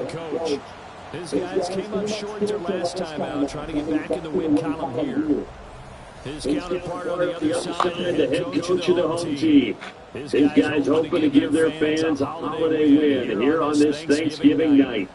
head coach. His guys came up short their last time out, trying to get back in the win column here. His counterpart on the other side, the head coach of the home team. His guys hoping to give their fans a holiday win here on this Thanksgiving night.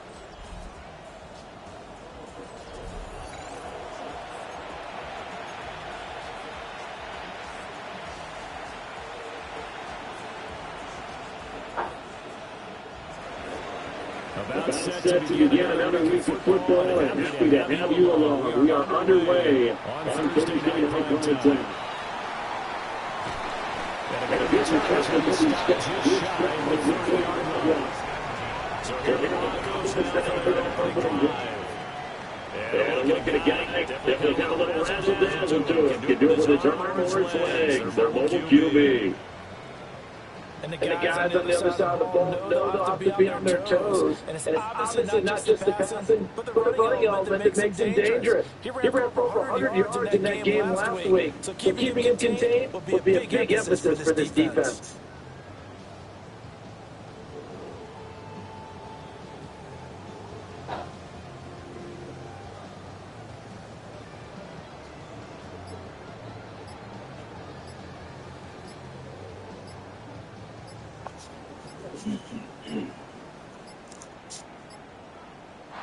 About set to begin another week of football, and happy to have you along. We are underway on Thursday night prime time. And a pitcher catching the stop just shy of the 30-yard line. So here the Broncos have their opening drive. And look at a guy definitely have a little razzle-dazzle to it. Can do it with his arm or his legs. Their mobile QB. And the guys on the other side of the ball know they'll have to be on their toes. And it's obviously not just the passing, but the running element that makes him dangerous. He ran for over 100 yards in that game last week. So keeping him contained will be a big emphasis for this defense.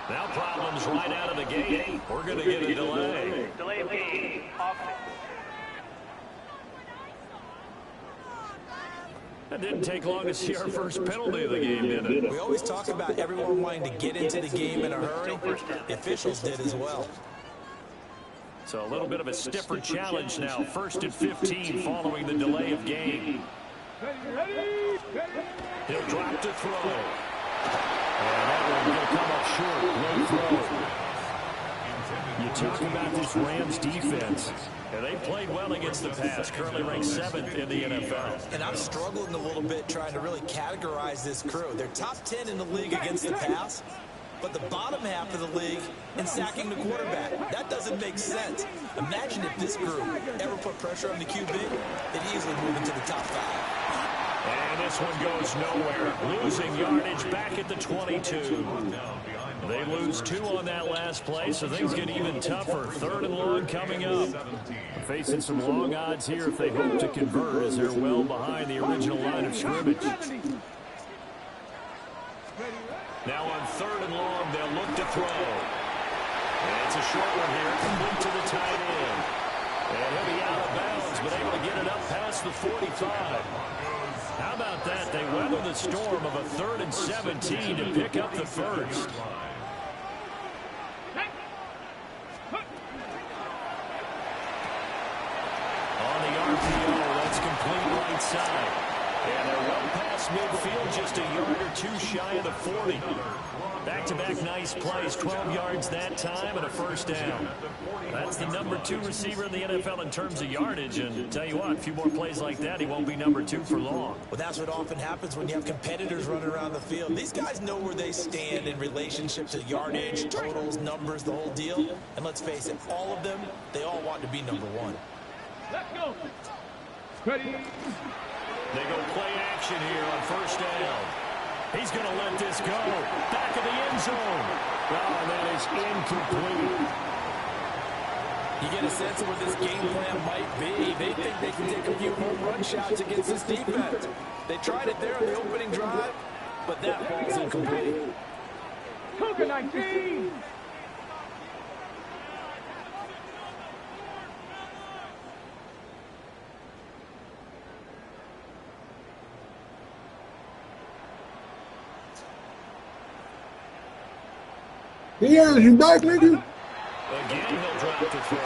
Now problems right out of the gate. We're going to get a delay. Delay of game. That didn't take long to see our first penalty of the game, did it? We always talk about everyone wanting to get into the game in a hurry. The officials did as well. So a little bit of a stiffer challenge now. 1st and 15 following the delay of game. He'll drop to throw. And that one's going to come up short. Low throw. You talk about this Rams defense. And they played well against the pass. Currently ranked 7th in the NFL. And I'm struggling a little bit trying to really categorize this crew. They're top 10 in the league against the pass, but the bottom half of the league in sacking the quarterback. That doesn't make sense. Imagine if this group ever put pressure on the QB, they'd easily move into the top 5. And this one goes nowhere. Losing yardage back at the 22. They lose 2 on that last play, so things get even tougher. 3rd and long coming up. Facing some long odds here if they hope to convert, as they're well behind the original line of scrimmage. Now on 3rd and long, they'll look to throw. And it's a short one here, complete to the tight end. And he'll be out of bounds, but able to get it up past the 45. How about that? They weather the storm of a 3rd and 17 to pick up the first. On the RPO, that's complete right side. And they're well past midfield, just a yard or 2 shy of the 40. Back-to-back nice plays, 12 yards that time and a first down. That's the number 2 receiver in the NFL in terms of yardage. And tell you what, a few more plays like that, he won't be number 2 for long. Well, that's what often happens when you have competitors running around the field. These guys know where they stand in relationship to yardage, totals, numbers, the whole deal. And let's face it, all of them, they all want to be number 1. Let's go. Ready. They go play action here on first down. He's going to let this go. Back of the end zone. Oh, that is incomplete. You get a sense of what this game plan might be. They think they can take a few home run shots against this defense. They tried it there on the opening drive, but that ball's incomplete. Cougar 19. Yeah, you back, nigga? Again, he'll drop to throw.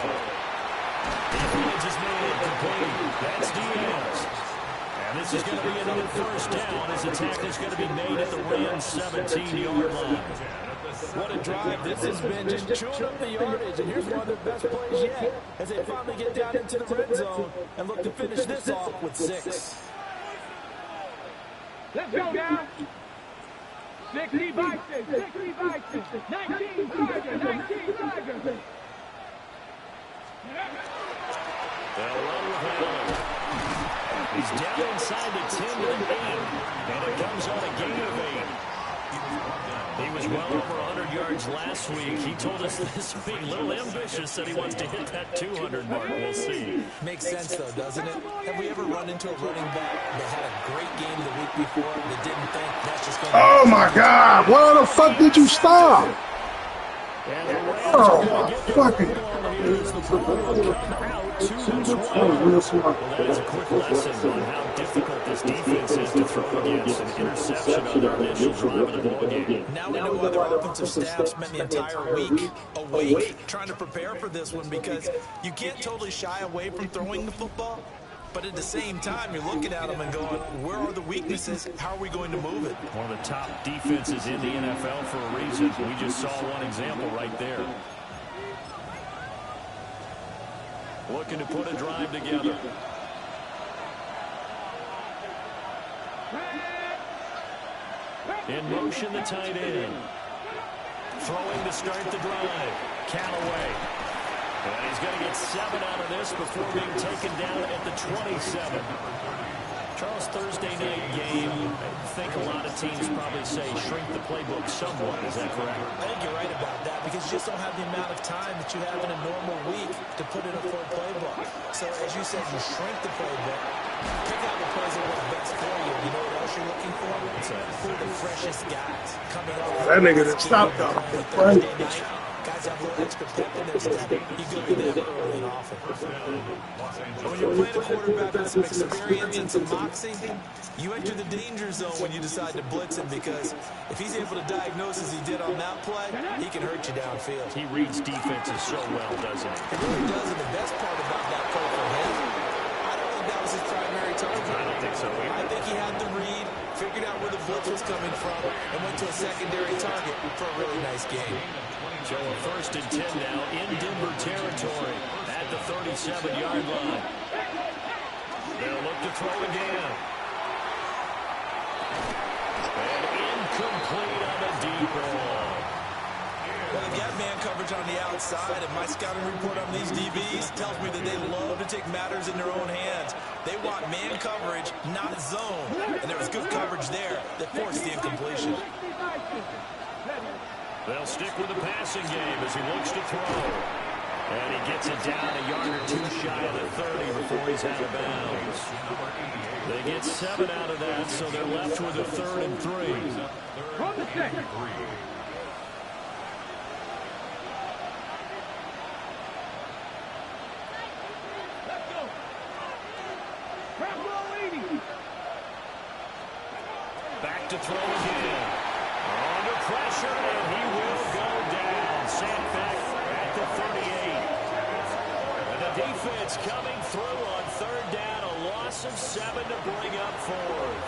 Defense is made complete. That's Diaz. And this is going to be another first down as the tackle is going to be made at the Rams' 17-yard line. What a drive this has been, just chewing up the yardage. And here's one of their best plays yet as they finally get down into the red zone and look to finish this off with 6. Let's go now. 60 Vikings, 60 Vikings, 19 Tigers, 19 Tigers. They'll run with him. He's down inside the 10 to the 8, and it comes on a gain of 8. He was well over 100 yards last week. He told us this week, a little ambitious, said he wants to hit that 200 mark. We'll see. Makes sense, though, doesn't it? Have we ever run into a running back that had a great game the week before that didn't think that's just going to... Oh, my God. Why the fuck did you stop? Oh, my fucking... That is a quick lesson on how difficult this defense is to throw against an interception on their initial drive of the ball game. Now we know why their offensive staff spent the entire week awake trying to prepare for this one, because you can't totally shy away from throwing the football, but at the same time, you're looking at them and going, where are the weaknesses? How are we going to move it? One of the top defenses in the NFL for a reason. We just saw one example right there. Looking to put a drive together. In motion, the tight end. Throwing to start the drive. Callaway. And he's going to get 7 out of this before being taken down at the 27. Charles, Thursday night game, I think a lot of teams probably say shrink the playbook somewhat. Is that correct? I think you're right about that, because you just don't have the amount of time that you have in a normal week to put in a full playbook. So as you said, you shrink the playbook, pick out the plays that work best for you. You know what else you're looking for? Who are the freshest guys coming off? That nigga done stopped though. Thursday night, guys have a little extra pep in their step. You go to them early and often. When you're playing a quarterback with some experience and some moxie, you enter the danger zone when you decide to blitz him, because if he's able to diagnose as he did on that play, he can hurt you downfield. He reads defenses so well, doesn't he? He really does, and the best part about that play for him, I don't think that was his primary target. I don't think so either. I think he had the read, figured out where the blitz was coming from, and went to a secondary target for a really nice game. So a 1st and 10 now in Denver territory at the 37-yard line. They'll look to throw again. And incomplete on a deep ball. Well, they've got man coverage on the outside, and my scouting report on these DBs tells me that they love to take matters in their own hands. They want man coverage, not zone. And there was good coverage there that forced the incompletion. They'll stick with the passing game as he looks to throw. And he gets it down a yard or 2 shy of the 30 before he's out of bounds. They get 7 out of that, so they're left with a 3rd and 3. From the second. Let's go. Crab ball 80. Back to throw again. Under pressure, and he will go down. Sent back at the 38. And the defense coming through on 3rd down. A loss of 7 to bring up 4th.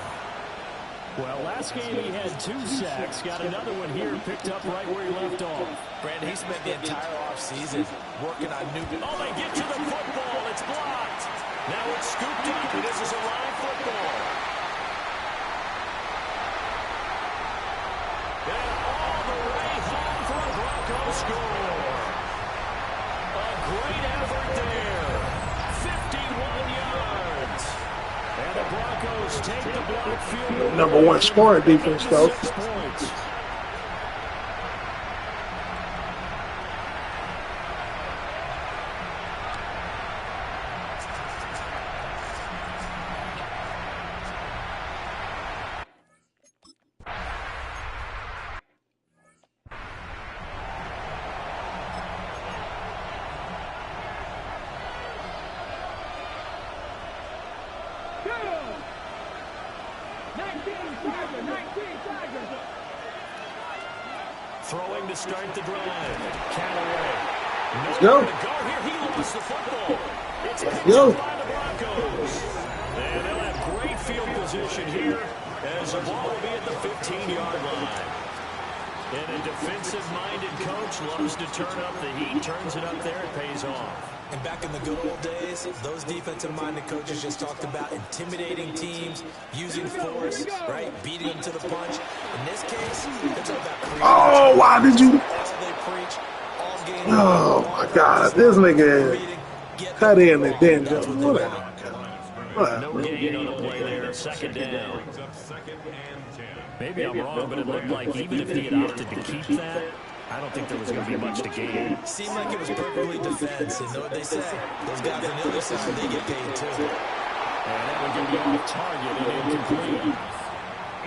Well, last game he had 2 sacks. Got another one here, picked up right where he left off. Brandon, he spent the entire offseason working on new... Oh, they get to the football. It's blocked. Now it's scooped up, and this is a live football. And all the way home for a Broncos score. A great effort there. 51 yards. And the Broncos take the block field goal. #1 scoring defense, though. 6 points. Throwing to start the drive. Callaway. Let's go. To go here. He lost the football. It's picked go. up by the Broncos. And they'll have great field position here as the ball will be at the 15-yard line. And a defensive-minded coach loves to turn up the heat, turns it up there, it pays off. And back in the good old days, those defensive-minded coaches just talked about intimidating teams, using force, right, beating them to the punch. In this case, it's all about creating. Oh, why did you? All they preach, all game. Oh, my God. This nigga cut in and then just... Whatever. No gain on the play there. Second down. Maybe I'm wrong, but it looked like even if he had opted to keep that, I don't think there was going to be much to gain. Seemed like it was perfectly defensive. You know what they say? Those guys on the other side, they get paid too. And that would be off target and incomplete.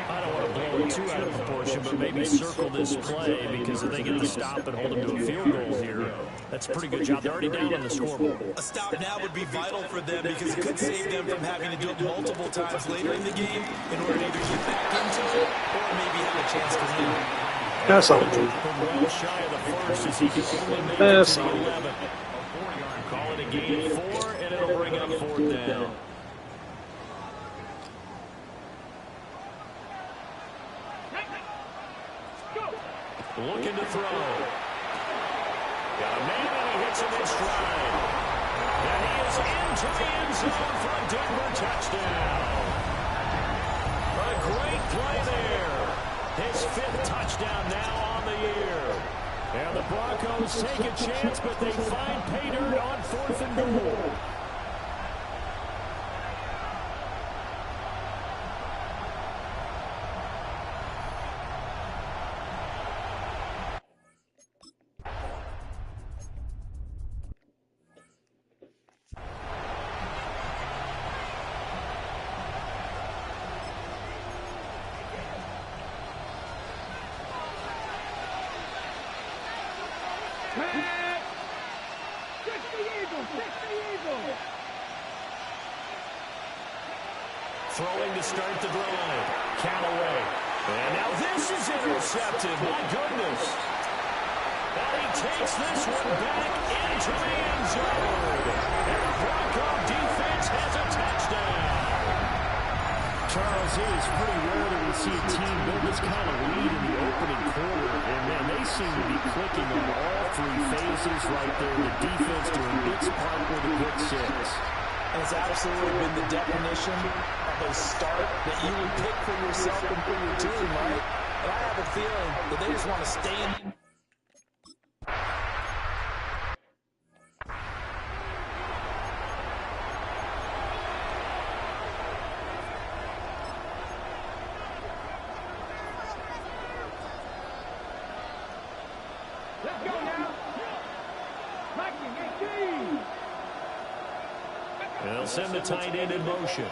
I don't want to blow it too out of proportion, but maybe circle this play because if they get the stop and hold them to a field goal here, that's a pretty good job. They're already down on the scoreboard. A stop now would be vital for them because it could save them from having to do it multiple times later in the game in order to either get back into it or maybe have a chance to win. That's all. Well shy of the first as he can only make it That's to the 11. Call it a gain of 4, and it'll bring up 4th down. Looking to throw. Got a man and he hits him in stride. And he is into the end zone for a Denver touchdown. A great play there. His 5th touchdown now on the year. And the Broncos take a chance, but they find pay dirt on 4th and goal. Throwing to start the drive. Callaway. And now this is intercepted. My goodness. And he takes this one back into the end zone. And the Bronco defense has a touchdown. Charles, it is pretty rare that we see a team build this kind of lead in the opening quarter. And, man, they seem to be clicking on all 3 phases right there. The defense doing its part with a pick 6. And it's absolutely been the definition of a start that you would pick for yourself and for your team, right? But I have a feeling that they just want to stay in. Let's go now. Marking 18. They'll send the tight end in motion.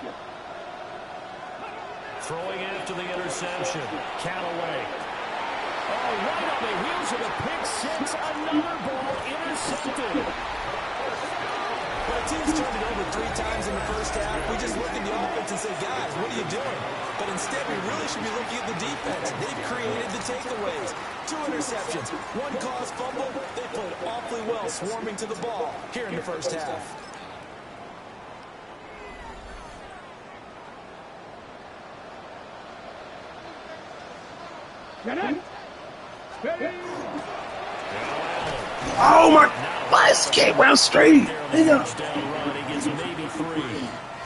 Throwing after the interception. Callaway. Oh, right on the heels of a pick 6. Another ball intercepted. But a team's turned it over 3 times in the first half. We just look at the offense and say, guys, what are you doing? But instead, we really should be looking at the defense. They've created the takeaways. 2 interceptions, 1 caused fumble. They played awfully well swarming to the ball here in the first half. Oh my! Let's get well straight.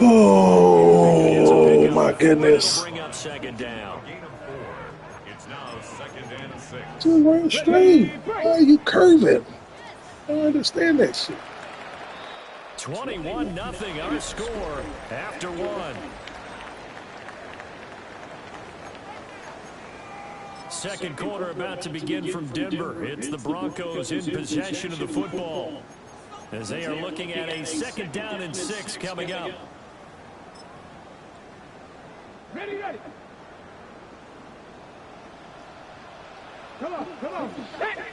Oh my goodness! Bring up 2nd down. It's now 2nd and 6. 2 rounds straight. Why are you curving? I don't understand that shit. 21-0 our score after 1. Second quarter about to begin from Denver. It's the Broncos in possession of the football as they are looking at a 2nd down and 6 coming up. Ready. Come on. Hey.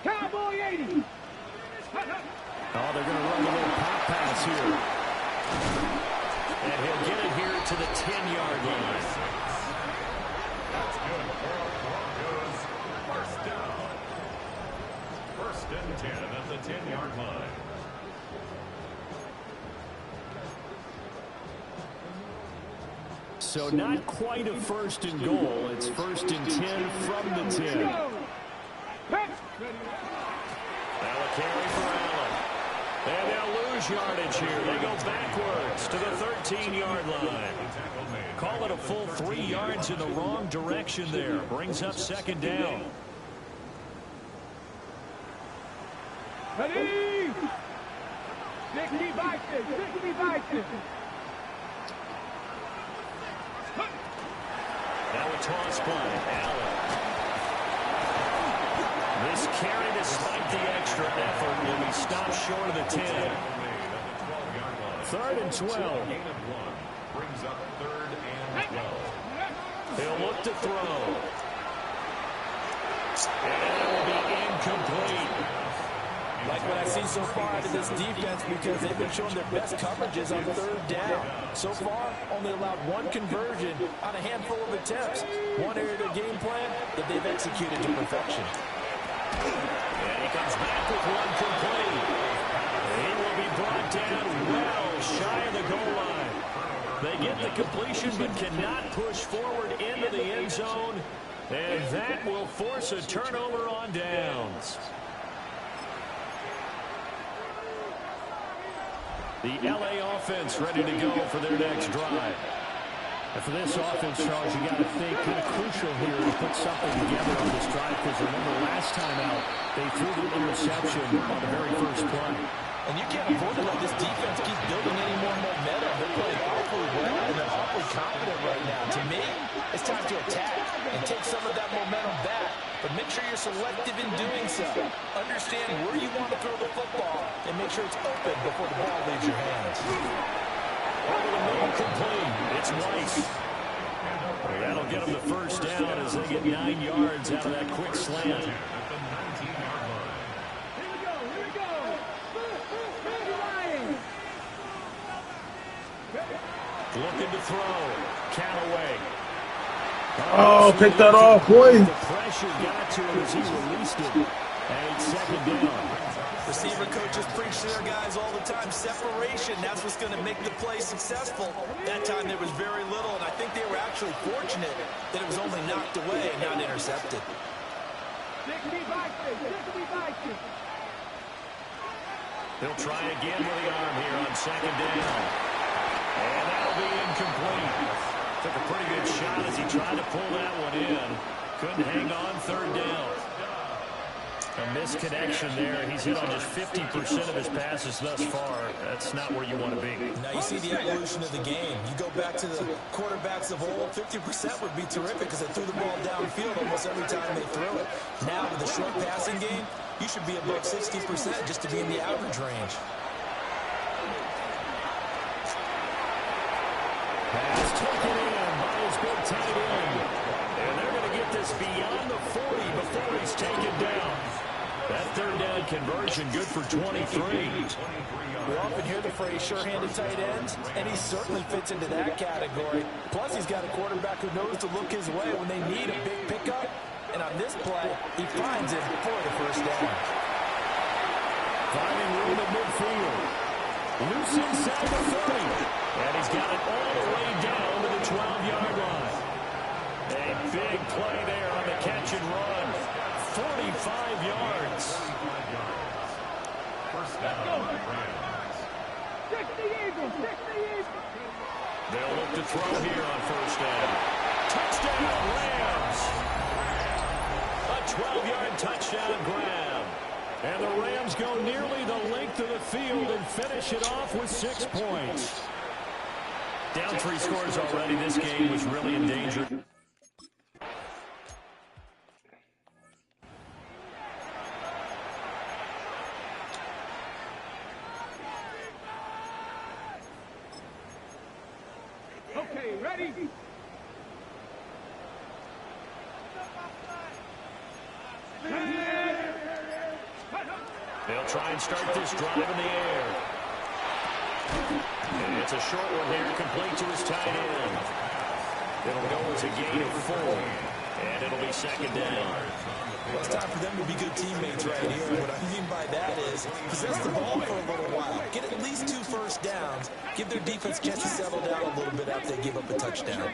Cowboy 80. Oh, they're going to run a little pop pass here. And he'll get it here to the 10-yard line. That's good for Broncos. First down. 1st and 10 at the 10-yard line. So not quite a 1st and goal. It's 1st and 10 from the 10. That'll carry for Allen. And they'll lose yardage here. They go backwards to the 13-yard line. Call it a full 3 yards in the wrong direction there. Brings up 2nd down. Ready. 60 Vikings. toss play. Allen. This carry, despite the extra effort, will be stopped short of the 10. 3rd and 12. Brings up 3rd and 12. He'll look to throw. And it will be incomplete. Like what I've seen so far out of this defense, because they've been showing their best coverages on 3rd down. So far, only allowed 1 conversion on a handful of attempts. One area of their game plan that they've executed to perfection. And he comes back with 1 complete. He will be brought down well shy of the goal line. They get the completion but cannot push forward into the end zone. And that will force a turnover on downs. The LA offense ready to go for their next drive. And for this offense, Charles, you got to think kind of crucial here to put something together on this drive, because remember last time out, they threw the interception on the very first play. And you can't afford to let this defense keep building any more momentum. They're playing awfully well, and they're awfully confident right now. To me, it's time to attack and take some of that momentum back. But make sure you're selective in doing so. Understand where you want to throw the football, and make sure it's open before the ball leaves your hands. Over the middle, complete. It's Weiss. That'll get them the first down as they get 9 yards out of that quick slant. Looking to throw. Callaway. Oh, pick that off, boy. The pressure got to him as he released it. And it's 2nd down. Receiver coaches preach to their guys all the time. Separation, that's what's going to make the play successful. That time there was very little, and I think they were actually fortunate that it was only knocked away and not intercepted. They'll try again with the arm here on 2nd down. And that'll be incomplete. Took a pretty good shot as he tried to pull that one in. Couldn't hang on 3rd down. A misconnection there. He's hit on just 50% of his passes thus far. That's not where you want to be. Now you see the evolution of the game. You go back to the quarterbacks of old, 50% would be terrific because they threw the ball downfield almost every time they threw it. Now with the short passing game, you should be above 60% just to be in the average range. Pass taken in by his big tight end. And they're going to get this beyond the 40 before he's taken down. That 3rd down conversion good for 23. We often hear the phrase sure-handed tight ends, and he certainly fits into that category. Plus, he's got a quarterback who knows to look his way when they need a big pickup. And on this play, he finds it for the first down. Finding room at midfield. Loose inside the 30. And he's got it all the way down to the 12-yard line. A big play there on the catch and run. 45 yards. First down. They'll look to throw here on 1st down. Touchdown, Rams. A 12-yard touchdown grab. And the Rams go nearly the length of the field and finish it off with 6 points. Down 3 scores already. This game was really in danger. Okay, ready? They'll try and start this drive in the air. And it's a short one here, complete to his tight end. It'll go as a gain of 4. And it'll be 2nd down. Well, it's time for them to be good teammates right here. What I mean by that is possess the ball for a little while. Get at least 2 first downs. Give their defense a chance to settle down a little bit after they give up a touchdown.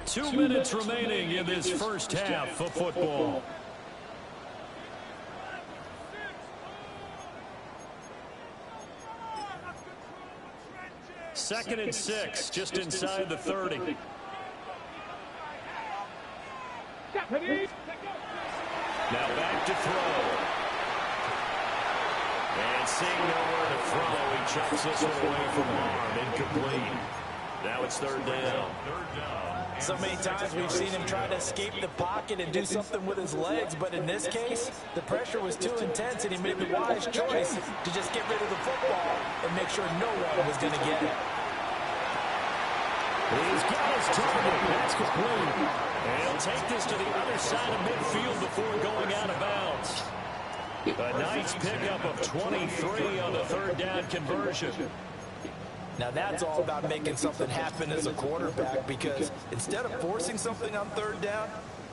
2 minutes remaining in this first half of football. Second and 6, just inside the 30. Now back to throw. And seeing nowhere to throw, he chucks this one away from arm. Incomplete. Now it's third down. So many times we've seen him try to escape the pocket and do something with his legs, but in this case, the pressure was too intense and he made the wise choice to just get rid of the football and make sure no one was going to get it. He's got his target. That's complete. And he'll take this to the other side of midfield before going out of bounds. A nice pickup of 23 on the third down conversion. Now that's all about making something happen as a quarterback, because instead of forcing something on third down,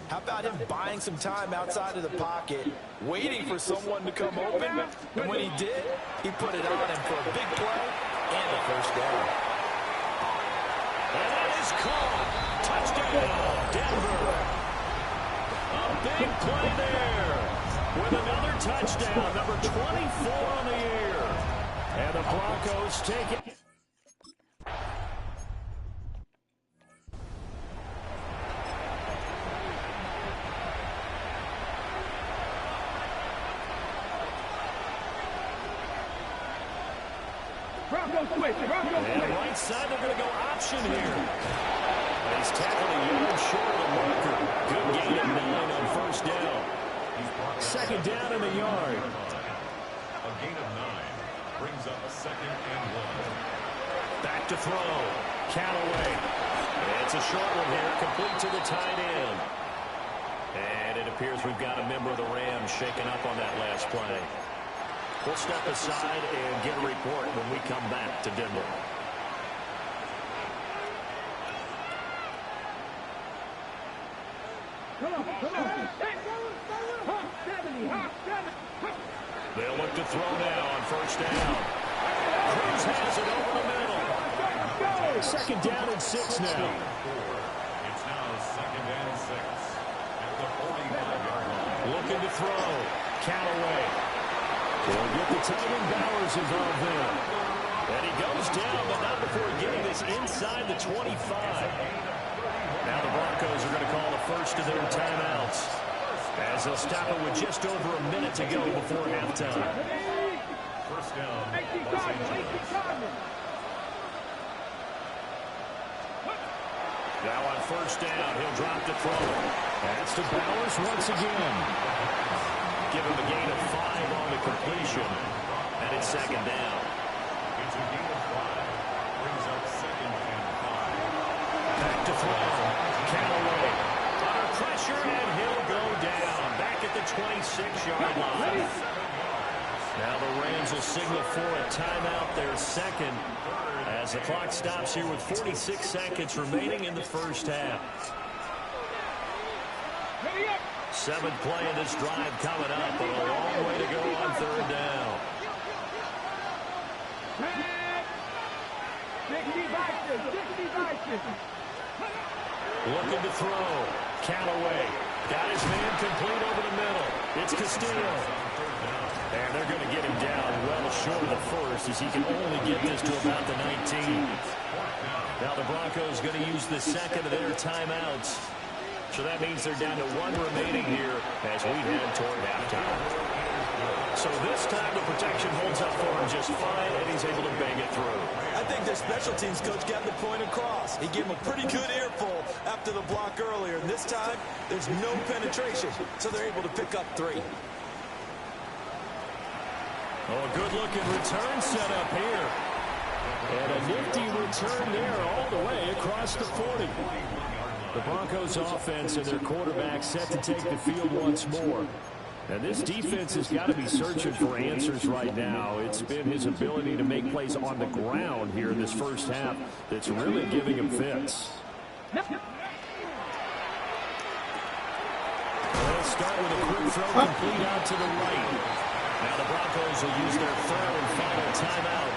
how about him buying some time outside of the pocket, waiting for someone to come open, and when he did, he put it on him for a big play and a first down. And that is caught. Touchdown, Denver. A big play there with another touchdown, number 24 on the year. And the Broncos take it. And right side, they're going to go option here. He's tackled a yard short of the marker. Good gain of 9 on first down. Second down in the yard. A gain of 9 brings up a 2nd and 1. Back to throw. Callaway. It's a short one here, complete to the tight end. And it appears we've got a member of the Rams shaken up on that last play. We'll step aside and get a report when we come back to Denver. They'll look to throw now on first down. Cruz has it over the middle. Second down and 6 now. It's now 2nd and 6 at the 45-yard line. Looking to throw. Callaway. They'll get the tight end. Bowers involved there. And he goes down, but not before getting this inside the 25. Now the Broncos are going to call the first of their timeouts, as they'll stop it with just over a minute to go before halftime. First down, Los Angeles. Now on first down, he'll drop the throw. That's to Bowers once again. Give him a gain of 5 on the completion. And it's second down. It's a gain of 5. Brings up 2nd and 5. Back to throw. Callaway. Under pressure, and he'll go down. Back at the 26-yard line. Now the Rams will signal for a timeout, their second, as the clock stops here with 46 seconds remaining in the first half. 7th play of this drive coming up, but a long way to go on third down. 60 Looking to throw. Callaway got his man complete over the middle. It's Castillo. And they're going to get him down well short of the first, as he can only get this to about the 19. Now the Broncos going to use the second of their timeouts. So that means they're down to 1 remaining here as we head toward halftime. So this time the protection holds up for him just fine, and he's able to bang it through. I think their special teams coach got the point across. He gave him a pretty good earful after the block earlier. And this time, there's no penetration, so they're able to pick up 3. Oh, a good-looking return set up here. And a nifty return there all the way across the 40. The Broncos offense and their quarterback set to take the field once more. And this defense has got to be searching for answers right now. It's been his ability to make plays on the ground here in this first half that's really giving him fits. They'll start with a quick throw complete out to the right. Now the Broncos will use their third and final timeout,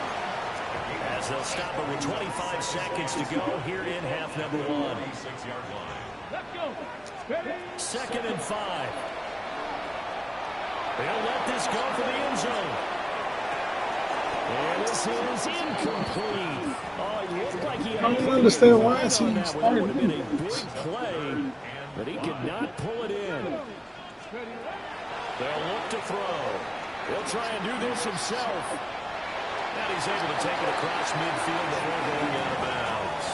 as they'll stop it with 25 seconds to go here in half number 1. 2nd and 5. They'll let this go for the end zone. And this is incomplete. Oh, it looked like he had I don't understand why he that started would have been a doing big play, but he could not pull it in. They'll look to throw. He'll try and do this himself. And he's able to take it across midfield before going out of bounds.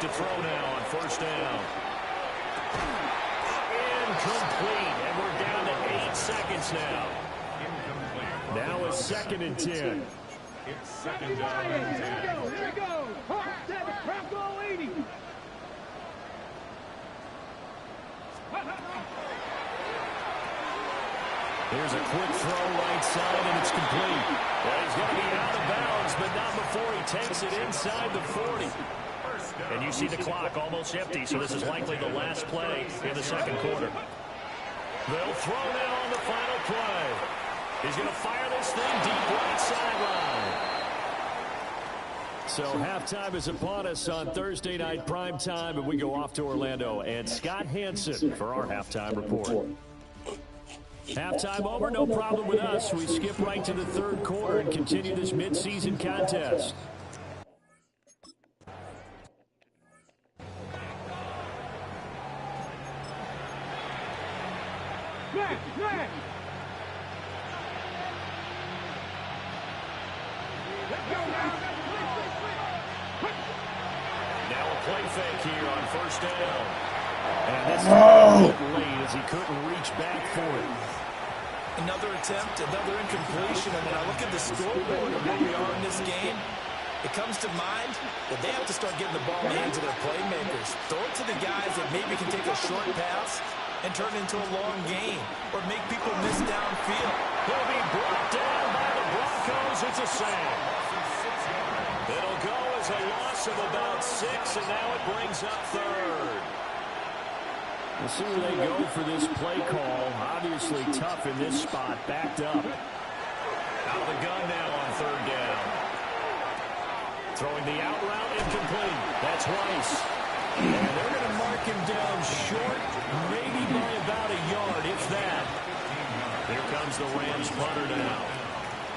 to throw now on first down. Incomplete, and we're down to 8 seconds now. Now a 2nd and 10. It's 2nd down and 10. Here we go. Hard set, Bronco 80. Here's a quick throw right side, and it's complete. Well, he's going to be out of bounds, but not before he takes it inside the 40. And you see the clock almost empty, so this is likely the last play in the 2nd quarter. They'll throw now on the final play. He's going to fire this thing deep right sideline. So halftime is upon us on Thursday night prime time, and we go off to Orlando. And Scott Hansen for our halftime report. Halftime over, no problem with us. We skip right to the 3rd quarter and continue this midseason contest. Now a play fake here on first down. And this is late as he couldn't reach back for it. Another attempt, another incompletion, and when I look at the scoreboard of where we are in this game, it comes to mind that they have to start getting the ball in the hands of their playmakers. Throw it to the guys that maybe can take a short pass and turn it into a long game or make people miss downfield. He'll be brought down by the Broncos. It's a sack. It'll go as a loss of about 6, and now it brings up 3rd. We'll see where they go for this play call. Obviously tough in this spot. Backed up. Out of the gun now on 3rd down. Throwing the out route incomplete. That's Rice. And they're going to mark him down short, maybe by about a yard, if that. Here comes the Rams punter now.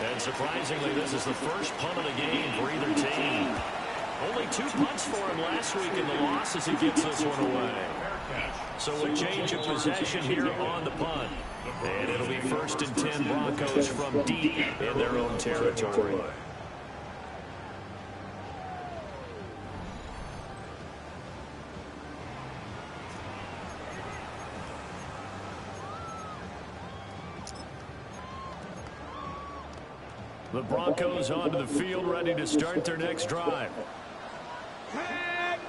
And surprisingly, this is the first punt of the game for either team. Only 2 punts for him last week in the loss as he gets this one away. So a change of possession here on the punt. And it'll be 1st and 10 Broncos from deep in their own territory. The Broncos onto the field, ready to start their next drive. And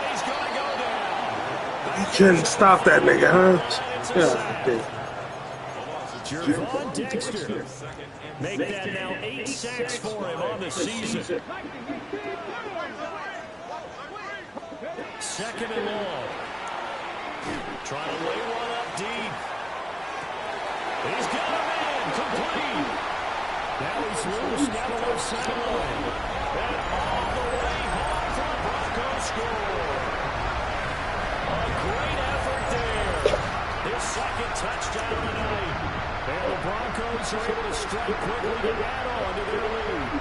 he's going to go down. You couldn't stop that nigga, huh? Yeah. Javon Dexter. Make that now 8 sacks for him on the season. 2nd and long. Trying to lay one up deep. He's got a man, complete. Now he's loose down the left sideline. And all the way home for the Broncos score. A great effort there. His 2nd touchdown tonight. And the Broncos are able to strike quickly to add on to their lead.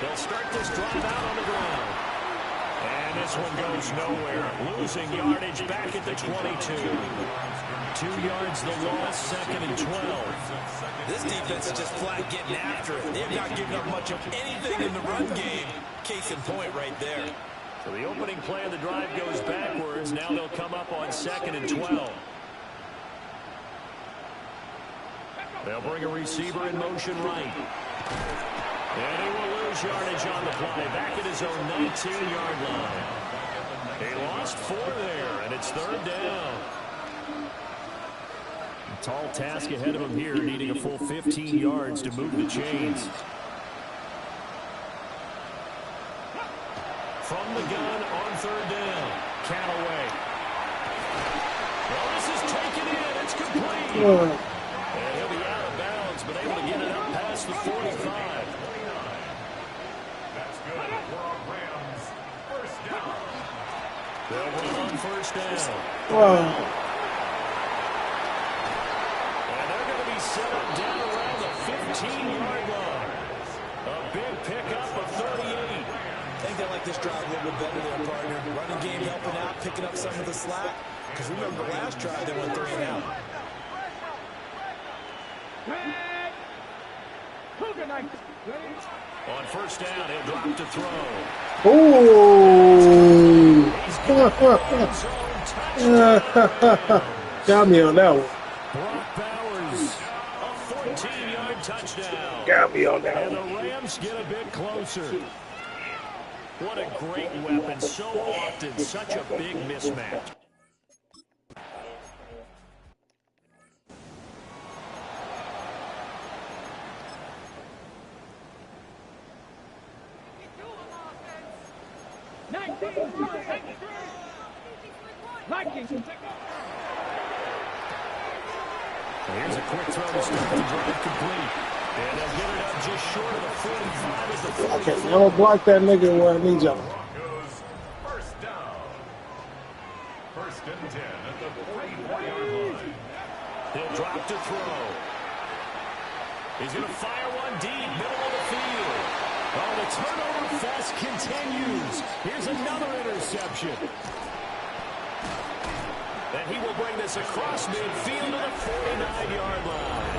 They'll start this drive out on the ground. And this one goes nowhere. Losing yardage back at the 22. 2 yards the loss, 2nd and 12. This defense is just flat getting after it. They've not given up much of anything in the run game. Case in point right there. So the opening play of the drive goes backwards. Now they'll come up on 2nd and 12. They'll bring a receiver in motion right. And he will lose yardage on the play. Back at his own 19-yard line. He lost 4 there, and it's 3rd down. A tall task ahead of him here, needing a full 15 yards to move the chains. From the gun on 3rd down. Callaway. Well, this is taken in. It's complete. And he'll be out of bounds, but able to get it up past the 45. They'll run on first down. Wow. And they're going to be set up down around the 15-yard line. A big pickup of 38. I think they like this drive a little bit better there, partner. Running game helping out, picking up some of the slack. Because remember the last drive, they went 3 and out. On first down, he'll drop to throw. Ooh. Got me on that one. Brock Bowers, a 14-yard touchdown. Got me on that And one. the Rams get a bit closer. What a great weapon. So often, such a big mismatch. Here's a quick throw to start the drive complete. And they'll get it up just short of the 45 as the 44. Okay, I'm gonna block that nigga where I need y'all. Broncos first down. First and 10 at the 44-yard line. He'll drop to throw. He's going to fire one deep, middle of the field. Oh, the turnover fest continues. Here's another interception. And he will bring this across midfield to the 49-yard line.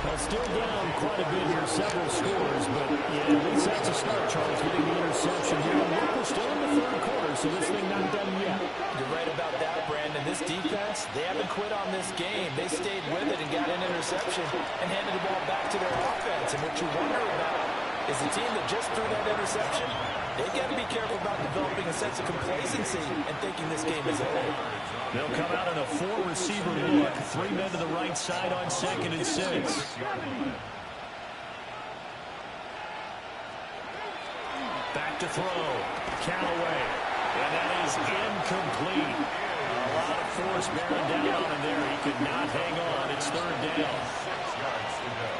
Well, still down quite a bit here, several scores, but yeah, at least that's a start, Charles, getting the interception here. And look, we're still in the third quarter, so this thing not done yet. You're right about that, Brandon. This defense, they haven't quit on this game. They stayed with it and got an interception and handed the ball back to their offense. And what you wonder about is the team that just threw that interception, they got to be careful about developing a sense of complacency and thinking this game is over. They'll come out in a 4-receiver look. 3 men to the right side on 2nd and 6. Back to throw. Callaway. And that is incomplete. A lot of force bearing down on him there. He could not hang on. It's 3rd down. 6 yards to go.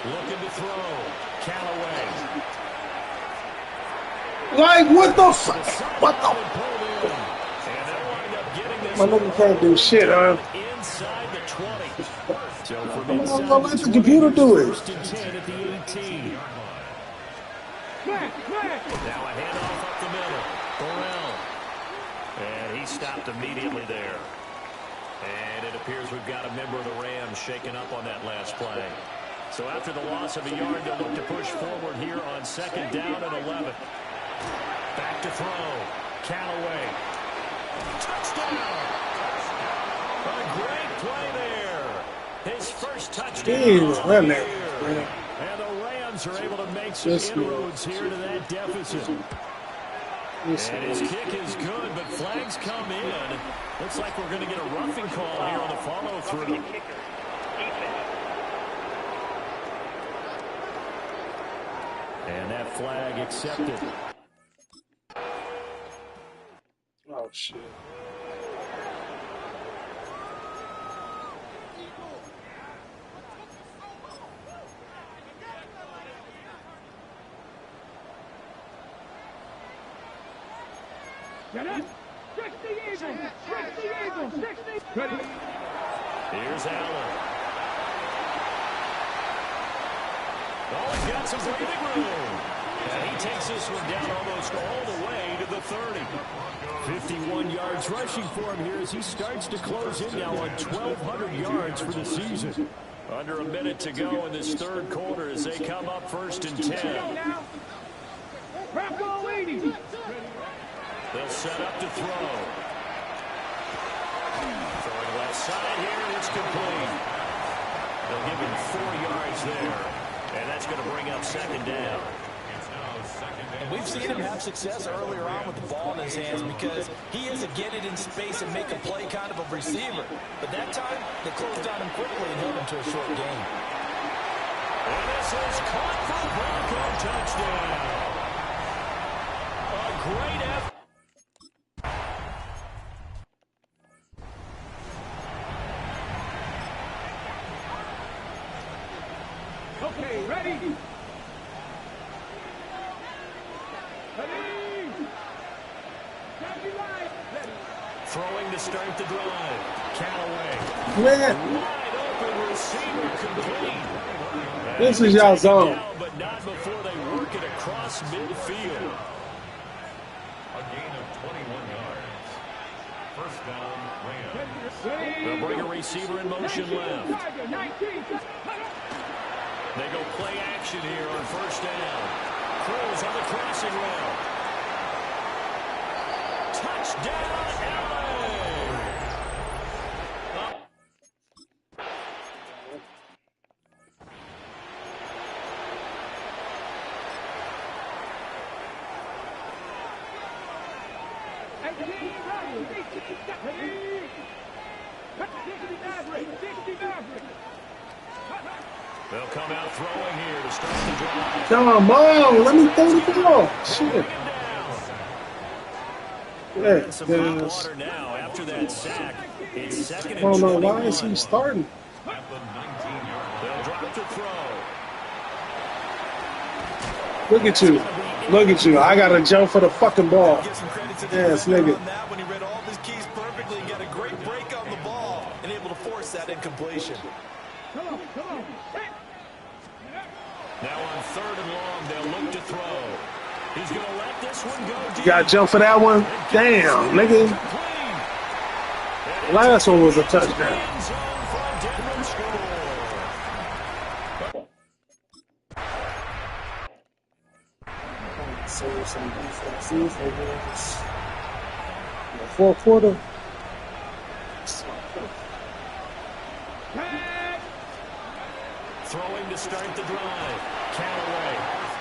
Looking to throw. Callaway. Like, what the fuck? What the? My nigga can't do shit, huh? Inside the 20. So from I'm inside gonna let the computer do it. 1st and 10 at the 18. Now a handoff up the middle. Burrell. And he stopped immediately there. And it appears we've got a member of the Rams shaken up on that last play. So after the loss of a yard, they'll look to push forward here on 2nd down and 11. Back to throw. Callaway. Touchdown! A great play there. His first touchdown Jeez, of the run year. there. And the Rams are able to make some Yes, inroads here to that deficit. Yes, And his kick is good, but flags come in. Looks like we're going to get a roughing call here on the follow-through. And that flag accepted. Oh, shit. Here's Allen. Oh, he's got some breathing room. And he takes this one down almost all the way to the 30. 51 yards rushing for him here as he starts to close in now on 1,200 yards for the season. Under a minute to go in this 3rd quarter as they come up 1st and 10. They'll set up to throw. Throwing left side here, and it's complete. They'll give him 4 yards there, and that's going to bring up 2nd down. And we've seen him have success earlier on with the ball in his hands because he is a get it in space and make a play kind of a receiver. But that time, they closed on him quickly and held him to a short game. And this is caught for the Bronco touchdown. A great effort. Okay, ready? Throwing to start the drive. Callaway. Man, Wide open receiver complete. this is y'all zone. Down, but not before they work it across midfield. A gain of 21 yards. First down, Rams. They'll bring a receiver in motion left. They go play action here on first down. Cruz on the crossing route. Touchdown, LA! They'll come out throwing here to start the drive. Come on, let me throw the ball. Shit. Yeah, Some hot yes. water now after that sack. It's second I and don't know 21. why is he starting. At the 19-yard They'll drop to throw. Look at you. Look at you. I got to jump for the fucking ball. Give some credit to the Yes, defender nigga. on that when he read all of his keys perfectly and got a great break on the ball and able to force that incompletion. Now on third and long, they'll look to throw. He's going to let this one go deep. Got to jump for that one. Damn, nigga. Last one was a touchdown. End zone from Denver score. Fourth quarter. Throwing to start the drive. Callaway.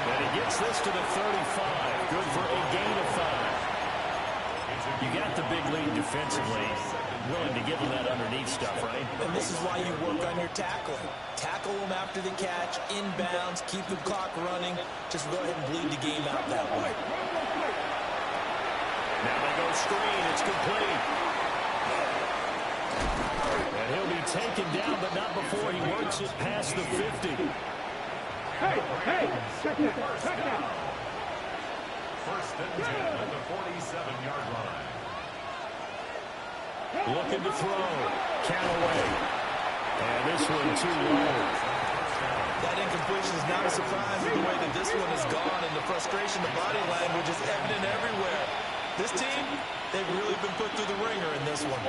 And he gets this to the 35. Good for a gain of 5. You got the big lead defensively. Willing to give them that underneath stuff, right? And this is why you work on your tackling. Tackle them after the catch, inbounds, keep the clock running. Just go ahead and bleed the game out that way. Now they go screen. It's complete. And he'll be taken down, but not before he works it past the 50. First and 10 at the 47-yard line. Looking to throw. Callaway. And this one too low. That incompletion is not a surprise with the way that this one has gone, and the frustration, the body language is evident everywhere. This team, they've really been put through the ringer in this one.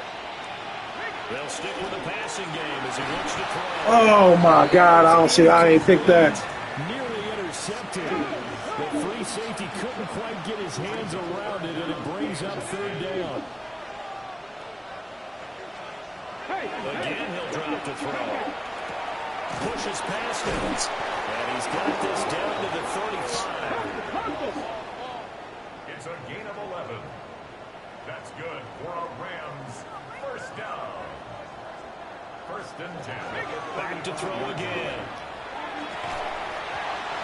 They'll stick with the passing game as he looks to throw. Oh my God! I don't see. I ain't picked that. Nearly intercepted. The free safety couldn't quite get his hands around it, and it brings up third down. Again, he'll drop to throw. Pushes past him. And he's got this down to the 35. It's a gain of 11. That's good for a Rams first down. First and 10. Back to throw again.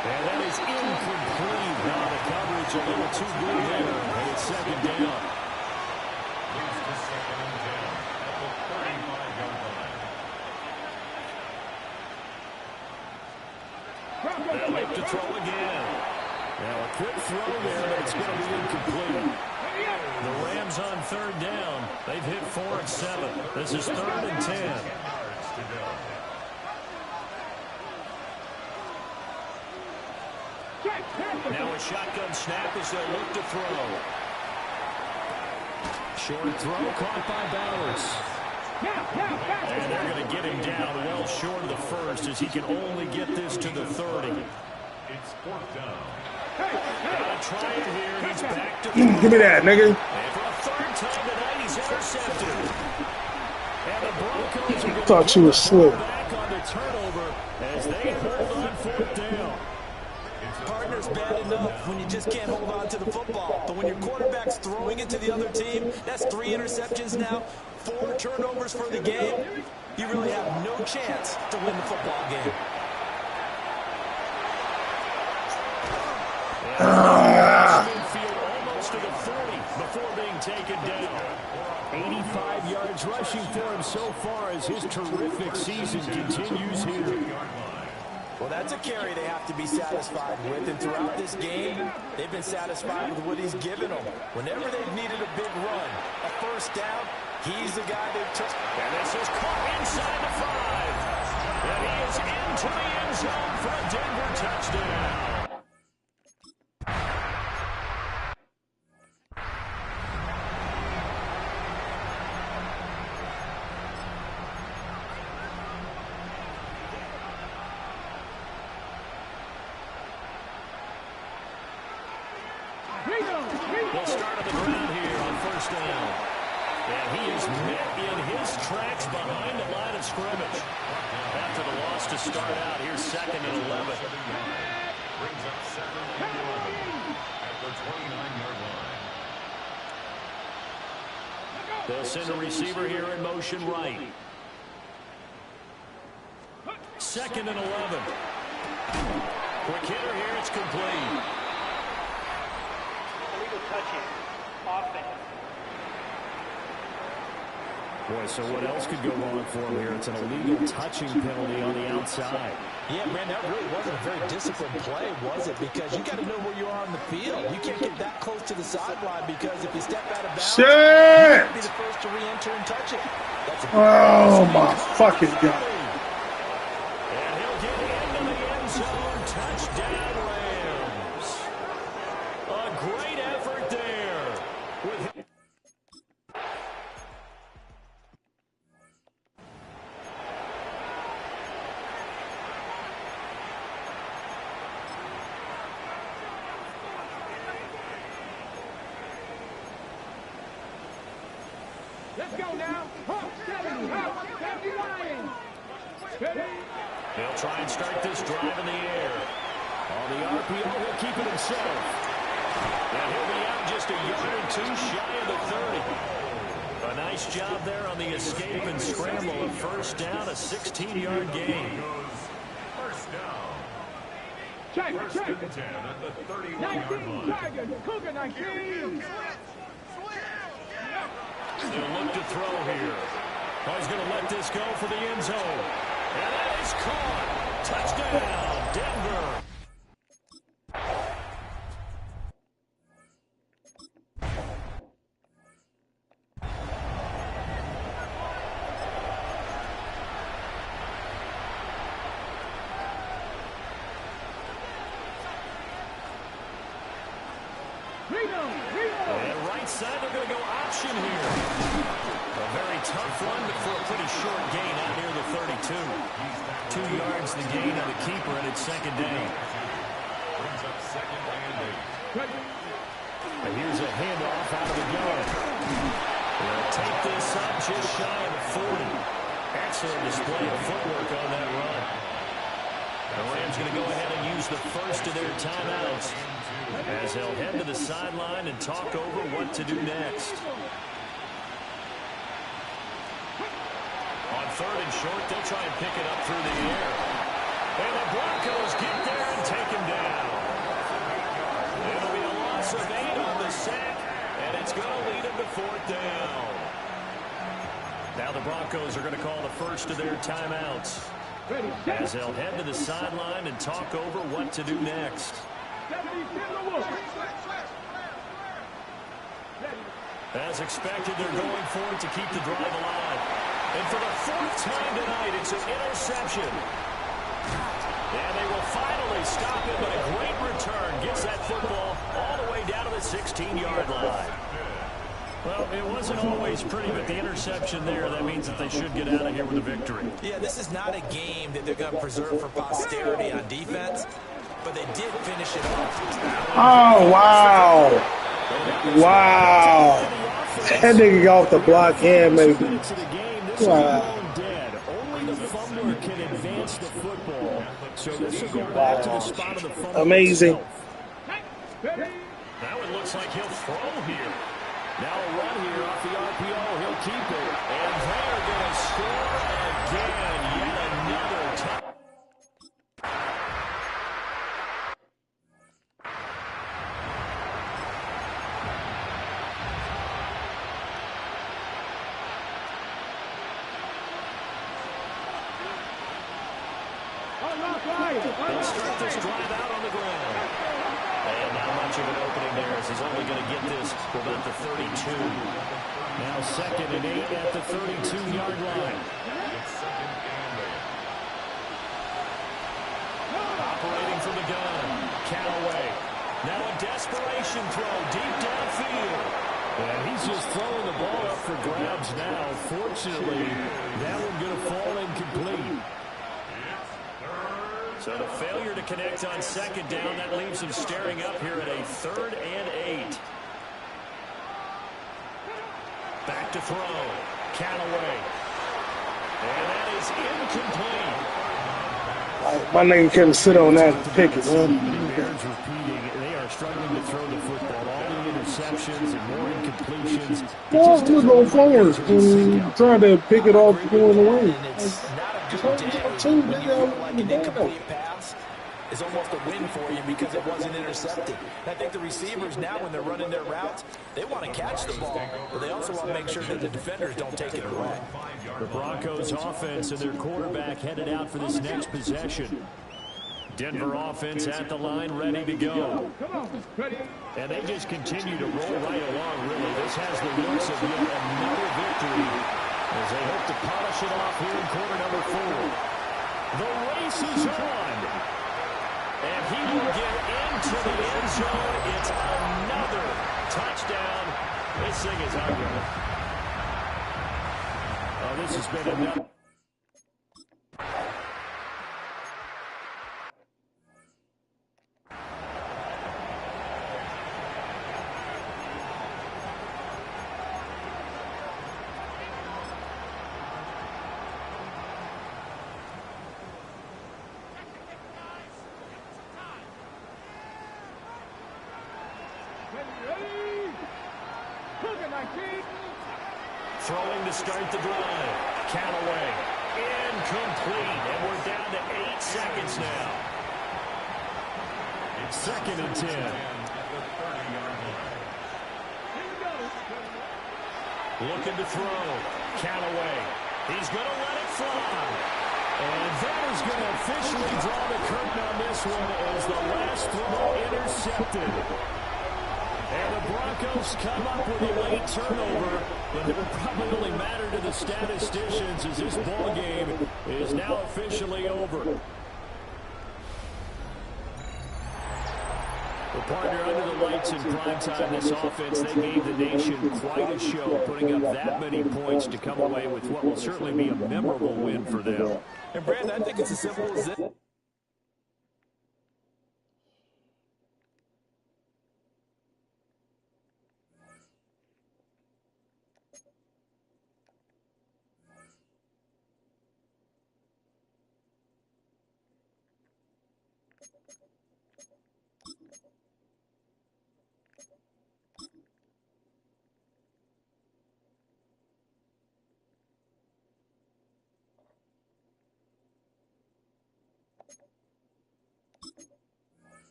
And that is incomplete. Now the coverage a little too good there. And it's second down. Leads to second and 10 at the 35-yard line. They'll look to throw again. Now a quick throw there, but it's going to be incomplete. The Rams on third down. They've hit 4 and 7. This is third and 10. Yards to go. Now a shotgun snap as they look to throw. Short throw caught by Bowers. And they're going to get him down well short of the first as he can only get this to the 30. It's fourth down. Gotta try it here. He's back to Give me that, nigga. And for a third time tonight, he's intercepted. And the Broncos are going to Thought you was slick. back on the turnover as they hold on fourth down. Partner's bad enough when you just can't hold on to the football. But when your quarterback's throwing it to the other team, that's 3 interceptions now, 4 turnovers for the game. You really have no chance to win the football game. Midfield almost to the 40 before being taken down. 85 yards rushing for him so far as his terrific season continues here. Well, that's a carry they have to be satisfied with, and throughout this game, they've been satisfied with what he's given them. Whenever they've needed a big run, a first down, he's the guy they've took. And this is caught inside the 5. And he is into the end zone for a Denver touchdown. They'll start on the ground here on first down. And he is met in his tracks behind the line of scrimmage. After the loss to start out, here's 2nd and 11. Brings up 2nd and 11 at the 29-yard line. They'll send a receiver here in motion right. 2nd and 11. Quick hitter here, it's complete. Touching. Offense. Boy, so what else could go wrong for him here? It's an illegal touching penalty on the outside. Yeah, man, that really wasn't a very disciplined play, was it? Because you got to know where you are on the field. You can't get that close to the sideline because if you step out of bounds, you'll be the first to re-enter and touch it. Oh, my fucking God. And he'll get into the end zone. Touchdown, Rams. A great effort there. Let's go now. Hawk 70. Hawk 70 Lions. He'll try and start this drive in the air. On the RPO, he'll keep it himself. And he'll be out just a yard or two shy of the 30. A nice job there on the escape and scramble. A first down, a 16-yard gain. First down. Check. First and 10 at the 31-yard 19 line. Tigers. Cougar 19. They'll look to throw here. Oh, he's going to let this go for the end zone. And that is caught. Touchdown, Denver. And right side, they're going to go option here. A very tough one, but for a pretty short gain out near the 32. 2 yards the gain on the keeper, and it's second down. Brings up 2nd and 8. And here's a handoff out of the gun. They'll take this up just shy of the 40. Excellent display of footwork on that run. The Rams going to go ahead and use the first of their timeouts as they'll head to the sideline and talk over what to do next. On 3rd and short, they'll try and pick it up through the air. And the Broncos get there and take him down. It'll be a loss of 8 on the sack, and it's going to lead them to 4th down. Now the Broncos are going to call the first of their timeouts as they'll head to the sideline and talk over what to do next. As expected, they're going for it to keep the drive alive. And for the 4th time tonight, it's an interception. And they will finally stop it, but a great return gets that football all the way down to the 16-yard line. Well, it wasn't always pretty, but the interception there, that means that they should get out of here with a victory. Yeah, this is not a game that they're going to preserve for posterity on defense, but they did finish it off. Oh, wow. Wow. That nigga got off the block hand, maybe. Wow. Only the fumbler can advance the football. So this will go back to the spot of the fumble. Amazing. Now it looks like he'll throw here. Now a run here off the RPO. He'll keep it. And they're going to score again. Yet another touchdown. They'll start this drive out on the ground. And not much of an opening there as he's only going to get this for about the 32. Now 2nd and 8 at the 32-yard line. Operating from the gun, Callaway. Now a desperation throw deep downfield. And he's just throwing the ball up for grabs now. Fortunately, that one going to fall incomplete. So the failure to connect on 2nd down, that leaves him staring up here at a 3rd and 8. Back to throw. Callaway. And that is incomplete. My nigga couldn't sit on that and pick it, man. The Bears repeating, they are struggling to throw the football. All the interceptions and more incompletions. Well, he was on forward and trying to pick it off going away. It's not a good day when you feel like an incomplete pass is almost a win for you because it wasn't intercepted. I think the receivers now, when they're running their routes, they want to catch the ball, but they also want to make sure that the defenders don't take it away. The Broncos offense and their quarterback headed out for this next possession. Denver offense at the line, ready to go. And they just continue to roll right along, really. This has the looks of yet another victory as they hope to polish it off here in quarter number 4. The race is on. And he will get into the end zone. It's another touchdown. This thing is ugly. Oh, this has been enough. Throwing to start the drive. Callaway. Incomplete. And we're down to 8 seconds now. 2nd and 10. Looking to throw. Callaway. He's going to let it fly. And that is going to officially draw the curtain on this one as the last throw intercepted. And the Broncos come up with a late turnover, but it will probably only matter to the statisticians as this ball game is now officially over. Well, partner, under the lights in primetime, this offense, they gave the nation quite a show, putting up that many points to come away with what will certainly be a memorable win for them. And, Brandon, I think it's as simple as this.